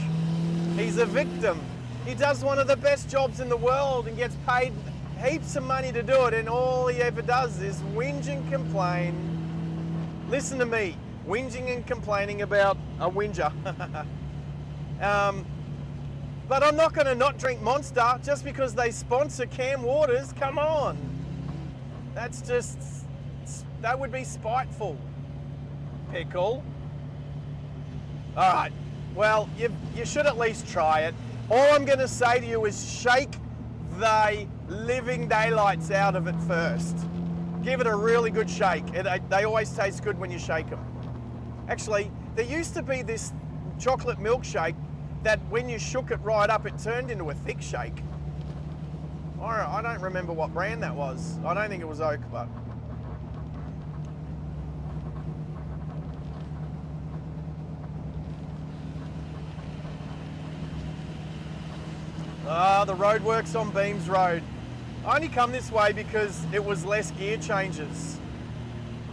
He's a victim. He does one of the best jobs in the world and gets paid heaps of money to do it, and all he ever does is whinge and complain. Listen to me, whinging and complaining about a whinger. But I'm not going to not drink Monster just because they sponsor Cam Waters. Come on. That would be spiteful. Pickle. All right, well, you should at least try it. All I'm going to say to you is shake the living daylights out of it first. Give it a really good shake. They always taste good when you shake them. Actually, there used to be this chocolate milkshake that when you shook it right up, it turned into a thick shake. I don't remember what brand that was. I don't think it was Oak, but... The roadworks on Beams Road. I only come this way because it was less gear changes.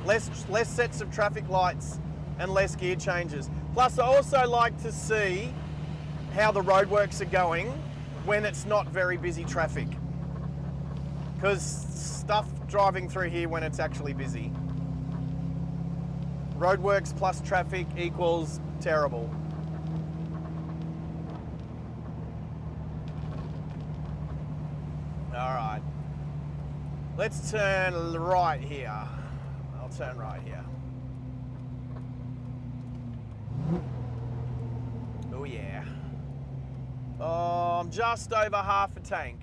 Less sets of traffic lights and less gear changes. Plus, I also like to see how the roadworks are going when it's not very busy traffic. Because stuff driving through here when it's actually busy. Roadworks plus traffic equals terrible. All right, let's turn right here. I'll turn right here. Oh yeah. Oh, I'm just over half a tank.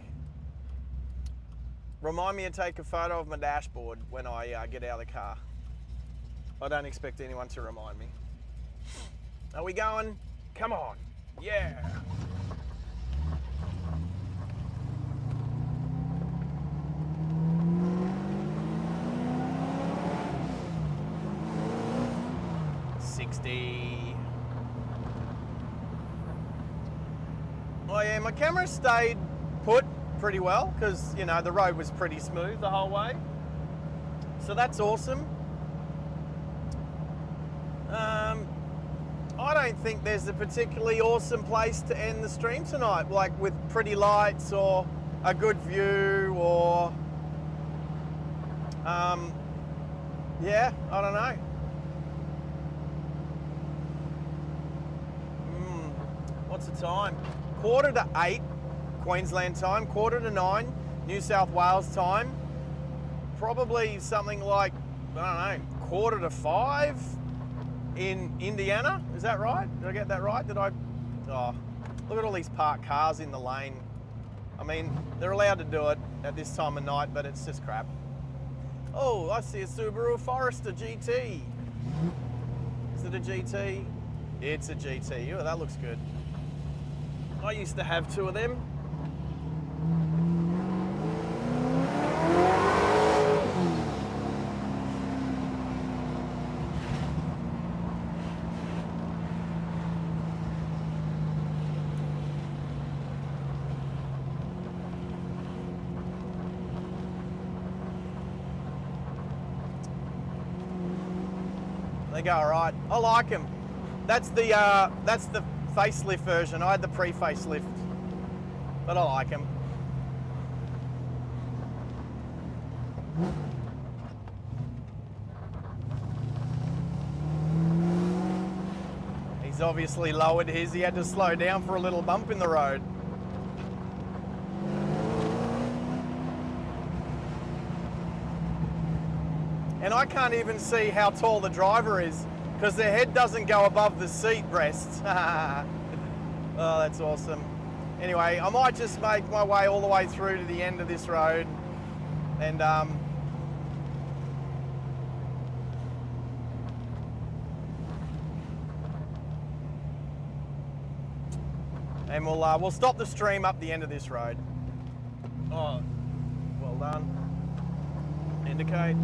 Remind me to take a photo of my dashboard when I get out of the car. I don't expect anyone to remind me. Are we going? Come on. Yeah. Oh yeah, my camera stayed put pretty well because, you know, the road was pretty smooth the whole way. So that's awesome. I don't think there's a particularly awesome place to end the stream tonight, like with pretty lights or a good view or, yeah, I don't know. What's the time? 7:45 Queensland time, 8:45 New South Wales time. Probably something like, I don't know, 4:45 in Indiana. Is that right? Did I get that right? Oh, look at all these parked cars in the lane. I mean, they're allowed to do it at this time of night, but it's just crap. Oh, I see a Subaru Forester GT. Is it a GT? It's a GT. Oh, that looks good. I used to have two of them. They go all right. I like them. That's the facelift version. I had the pre-facelift, but I like them. He's obviously lowered his. He had to slow down for a little bump in the road. And I can't even see how tall the driver is because their head doesn't go above the seat rests. Oh, that's awesome. Anyway, I might just make my way all the way through to the end of this road and we'll stop the stream up the end of this road. Oh, well done. Indicate.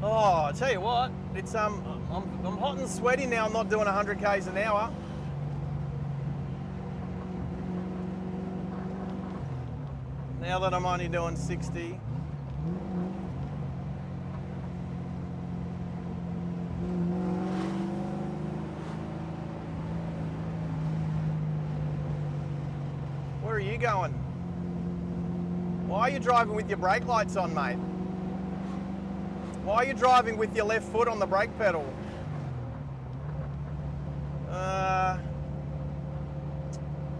Oh, I tell you what, it's I'm hot and sweaty now. I'm not doing 100 k's an hour. Now that I'm only doing 60. Where are you going? Why are you driving with your brake lights on, mate? Why are you driving with your left foot on the brake pedal?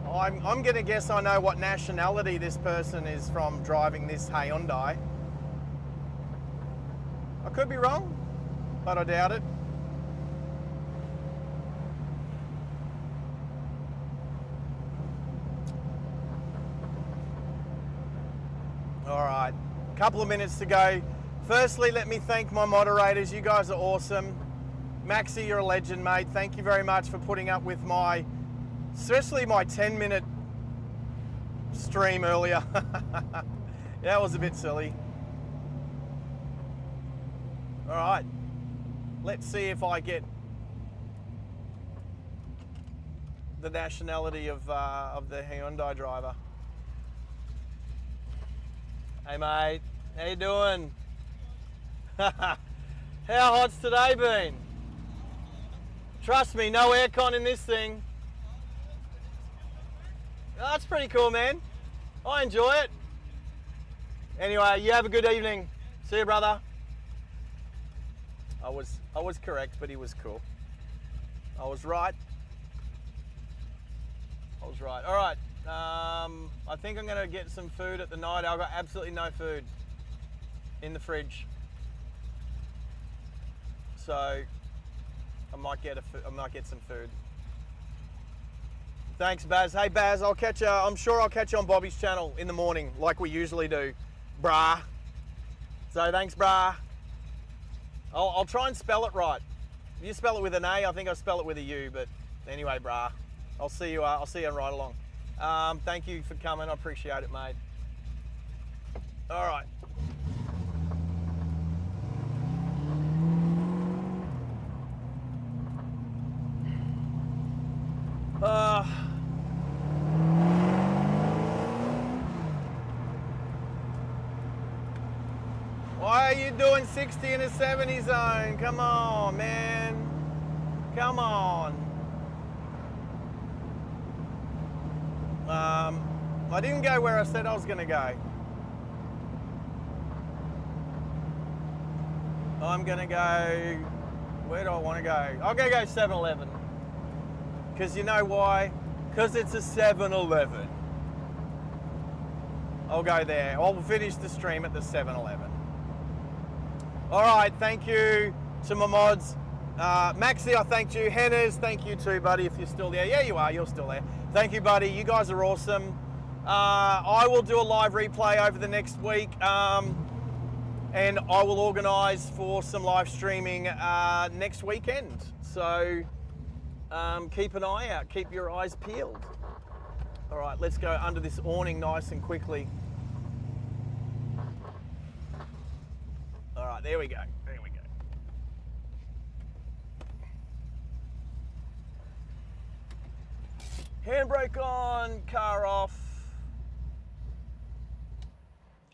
I'm gonna guess I know what nationality this person is from driving this Hyundai. I could be wrong, but I doubt it. All right, couple of minutes to go. Firstly, let me thank my moderators. You guys are awesome. Maxi, you're a legend, mate. Thank you very much for putting up with especially my 10-minute stream earlier. That was a bit silly. All right, let's see if I get the nationality of the Hyundai driver. Hey, mate. How you doing? How hot's today been? Trust me, no aircon in this thing. Oh, that's pretty cool, man. I enjoy it. Anyway, you have a good evening. See you, brother. I was correct, but he was cool. I was right. All right. I think I'm gonna get some food at the night. I've got absolutely no food in the fridge. So I might get some food. Thanks, Baz. Hey, Baz, I'm sure I'll catch you on Bobby's channel in the morning, like we usually do, brah. So thanks, brah. I'll try and spell it right. If you spell it with an A, I think I spell it with a U. But anyway, brah. I'll see you right along. Thank you for coming. I appreciate it, mate. All right. Why are you doing 60 in a 70 zone? Come on, man. Come on. I didn't go where I said I was going to go. I'm going to go, where do I want to go? I'm going to go 7-Eleven. Because you know why? Because it's a 7-Eleven. I'll go there. I'll finish the stream at the 7-Eleven. All right, thank you to my mods. Maxi, I thanked you. Henners, thank you too, buddy, if you're still there. Yeah, you are. You're still there. Thank you, buddy. You guys are awesome. I will do a live replay over the next week, and I will organise for some live streaming next weekend. So keep an eye out. Keep your eyes peeled. All right, let's go under this awning nice and quickly. All right, there we go. There we go. Handbrake on, car off.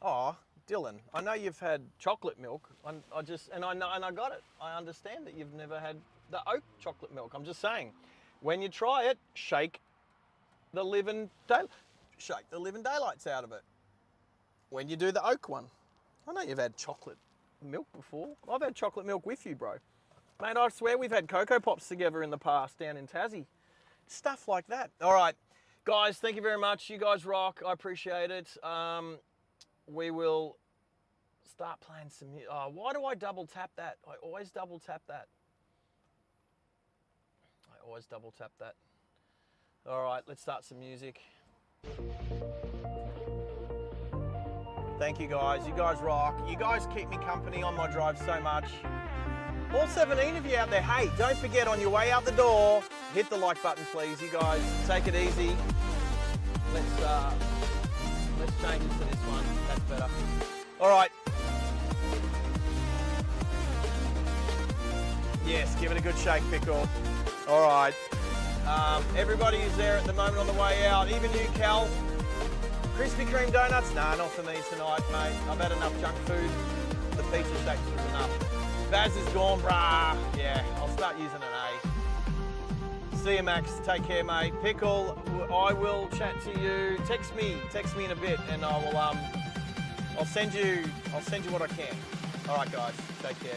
Oh, Dylan, I know you've had chocolate milk. I got it. I understand that you've never had the oat chocolate milk. I'm just saying, when you try it, shake the living daylights out of it. When you do the oat one, I know you've had chocolate milk before. I've had chocolate milk with you, bro. Mate, I swear we've had Cocoa Pops together in the past down in Tassie. Stuff like that. All right, guys, thank you very much. You guys rock. I appreciate it. We will start playing some music. Oh, why do I double tap that? I always double tap that. All right, let's start some music. Thank you guys. You guys rock. You guys keep me company on my drive so much. All 17 of you out there, hey, don't forget on your way out the door, hit the like button, please. You guys, take it easy. Let's change it to this one. That's better. All right. Yes, give it a good shake, Pickle. All right. Everybody who's there at the moment on the way out, even you, Cal. Krispy Kreme donuts? Nah, not for me tonight, mate. I've had enough junk food. The pizza shakes was enough. Baz is gone, brah. Yeah, I'll start using an A. See you, Max. Take care, mate. Pickle, I will chat to you. Text me in a bit, and I will. I'll send you what I can. All right, guys. Take care.